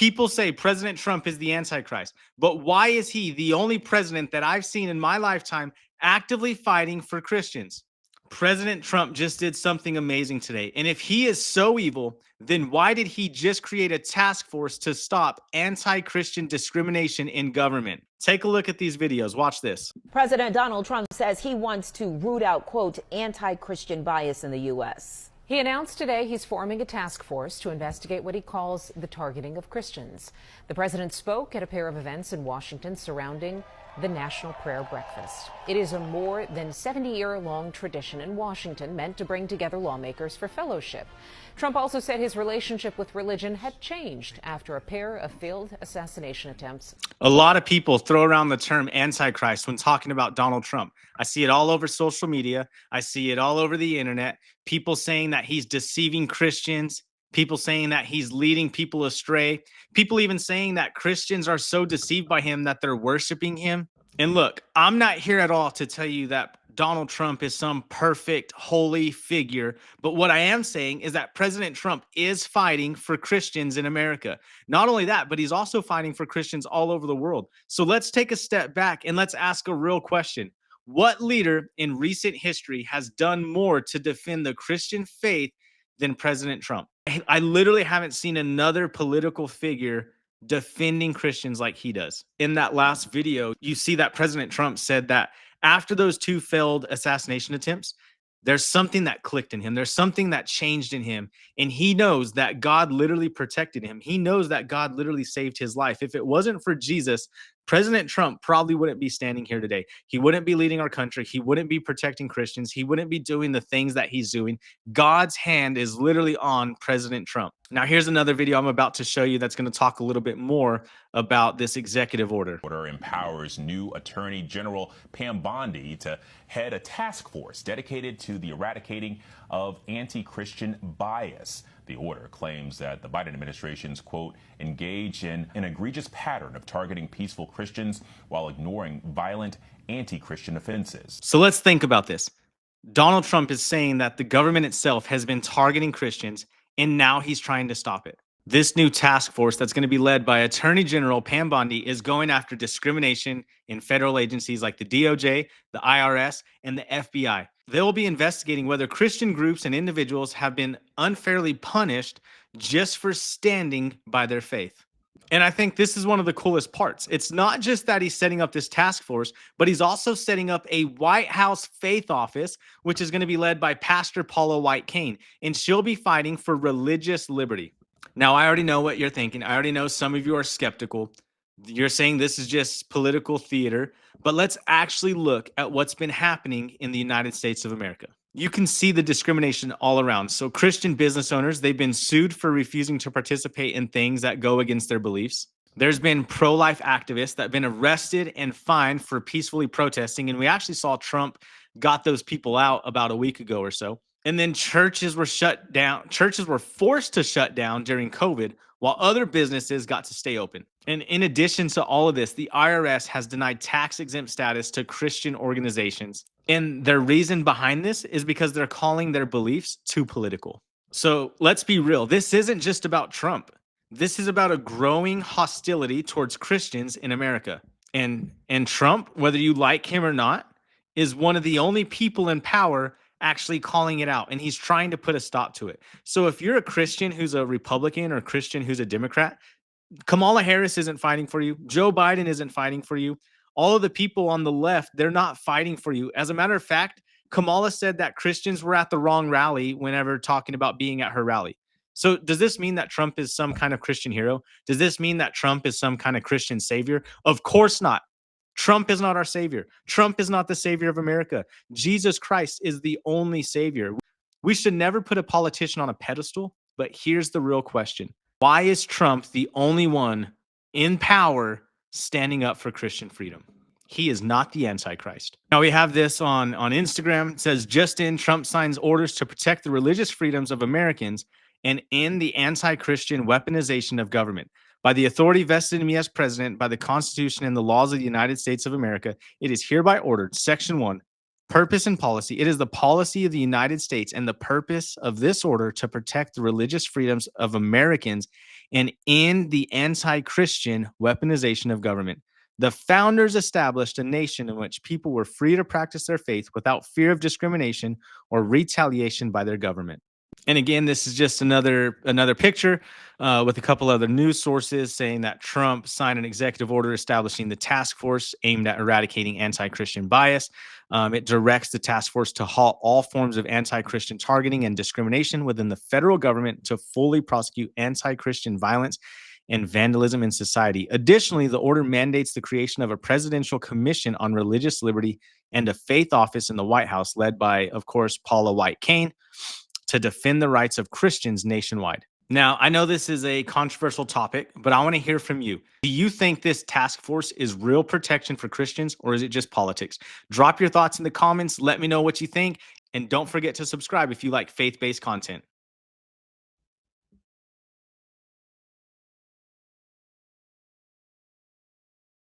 People say President Trump is the Antichrist, but why is he the only president that I've seen in my lifetime actively fighting for Christians? President Trump just did something amazing today. And if he is so evil, then why did he just create a task force to stop anti Christian discrimination in government? Take a look at these videos. Watch this. President Donald Trump says he wants to root out, quote, anti-Christian bias in the U.S. He announced today he's forming a task force to investigate what he calls the targeting of Christians. The president spoke at a pair of events in Washington surrounding the National Prayer Breakfast. It is a more than 70-year-long tradition in Washington meant to bring together lawmakers for fellowship. Trump also said his relationship with religion had changed after a pair of failed assassination attempts. A lot of people throw around the term Antichrist when talking about Donald Trump. I see it all over social media. I see it all over the internet. People saying that he's deceiving Christians. People saying that he's leading people astray. People even saying that Christians are so deceived by him that they're worshiping him. And look, I'm not here at all to tell you that Donald Trump is some perfect, holy figure. But what I am saying is that President Trump is fighting for Christians in America. Not only that, but he's also fighting for Christians all over the world. So let's take a step back and let's ask a real question. What leader in recent history has done more to defend the Christian faith than President Trump? I literally haven't seen another political figure defending Christians like he does. In that last video, you see that President Trump said that after those two failed assassination attempts, there's something that clicked in him. There's something that changed in him. And he knows that God literally protected him. He knows that God literally saved his life. If it wasn't for Jesus, President Trump probably wouldn't be standing here today. He wouldn't be leading our country. He wouldn't be protecting Christians. He wouldn't be doing the things that he's doing. God's hand is literally on President Trump. Now, here's another video I'm about to show you that's going to talk a little bit more about this executive order. Order empowers new Attorney General Pam Bondi to head a task force dedicated to the eradicating of anti-Christian bias. The order claims that the Biden administration's, quote, engage in an egregious pattern of targeting peaceful Christians while ignoring violent anti-Christian offenses. So let's think about this. Donald Trump is saying that the government itself has been targeting Christians, and now he's trying to stop it. This new task force that's going to be led by Attorney General Pam Bondi is going after discrimination in federal agencies like the DOJ, the IRS, and the FBI. They'll be investigating whether Christian groups and individuals have been unfairly punished just for standing by their faith. And I think this is one of the coolest parts. It's not just that he's setting up this task force, but he's also setting up a White House faith office, which is going to be led by Pastor Paula White-Cain, and she'll be fighting for religious liberty. Now, I already know what you're thinking. I already know some of you are skeptical. You're saying this is just political theater, but let's actually look at what's been happening in the United States of America. You can see the discrimination all around. So Christian business owners, they've been sued for refusing to participate in things that go against their beliefs. There's been pro-life activists that have been arrested and fined for peacefully protesting. And we actually saw Trump got those people out about a week ago or so. And then churches were shut down. Churches were forced to shut down during COVID, while other businesses got to stay open. And in addition to all of this, the IRS has denied tax-exempt status to Christian organizations. And their reason behind this is because they're calling their beliefs too political. So let's be real. This isn't just about Trump. This is about a growing hostility towards Christians in America. And Trump, whether you like him or not, is one of the only people in power actually calling it out, and he's trying to put a stop to it. So if you're a Christian who's a Republican or a Christian who's a Democrat, Kamala Harris isn't fighting for you. Joe Biden isn't fighting for you. All of the people on the left, they're not fighting for you. As a matter of fact, Kamala said that Christians were at the wrong rally whenever talking about being at her rally. So does this mean that Trump is some kind of Christian hero? Does this mean that Trump is some kind of Christian savior? Of course not. Trump is not our savior. Trump is not the savior of America. Jesus Christ is the only savior. We should never put a politician on a pedestal, but here's the real question. Why is Trump the only one in power standing up for Christian freedom? He is not the Antichrist. Now we have this on Instagram. It says, just in, Trump signs orders to protect the religious freedoms of Americans and end the anti-Christian weaponization of government. By the authority vested in me as president, by the Constitution and the laws of the United States of America, it is hereby ordered, Section 1, purpose and policy. It is the policy of the United States and the purpose of this order to protect the religious freedoms of Americans and end the anti-Christian weaponization of government. The founders established a nation in which people were free to practice their faith without fear of discrimination or retaliation by their government. And again, this is just another picture with a couple other news sources saying that Trump signed an executive order establishing the task force aimed at eradicating anti-Christian bias. It directs the task force to halt all forms of anti-Christian targeting and discrimination within the federal government to fully prosecute anti-Christian violence and vandalism in society. Additionally, the order mandates the creation of a presidential commission on religious liberty and a faith office in the White House, led by, of course, Paula White Cain, to defend the rights of Christians nationwide. Now, I know this is a controversial topic, but I want to hear from you. Do you think this task force is real protection for Christians, or is it just politics? Drop your thoughts in the comments. Let me know what you think. And don't forget to subscribe if you like faith-based content.